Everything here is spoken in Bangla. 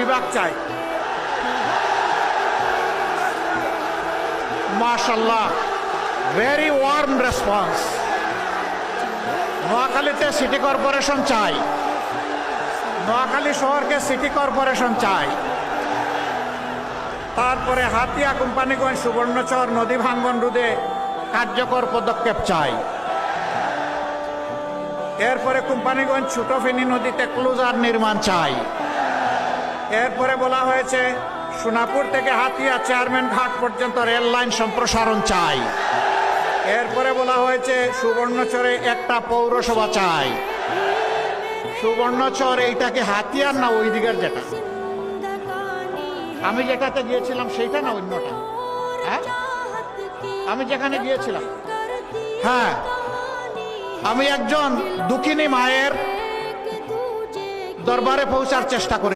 বিভাগ চাই। মাশাআল্লাহ, ভেরি ওয়ার্ম রেসপন্স। নোয়াখালীতে সিটি কর্পোরেশন চাই, নোয়াখালী শহরকে সিটি কর্পোরেশন চাই। তারপরে হাতিয়া, কোম্পানিগঞ্জ, সুবর্ণচর নদী ভাঙ্গন রোধে কার্যকর পদক্ষেপ চাই। এরপরে কোম্পানিগঞ্জ ছোট ফেনী নদীতে ক্লোজার নির্মাণ চাই। এরপরে বলা হয়েছে সোনাপুর থেকে হাতিয়া চেয়ারম্যান ঘাট পর্যন্ত রেল লাইন সম্প্রসারণ চাই। এরপরে বলা হয়েছে সুবর্ণচরে একটা পৌরসভা চাই। সুবর্ণচর এইটাকে হাতিয়ার না ওই দিকের যেটা আমি যেটাতে গিয়েছিলাম সেইটা না অন্যটা? হ্যাঁ, আমি যেখানে গিয়েছিলাম, হ্যাঁ, আমি একজন দুঃখিনী মায়ের দরবারে পৌঁছার চেষ্টা করি।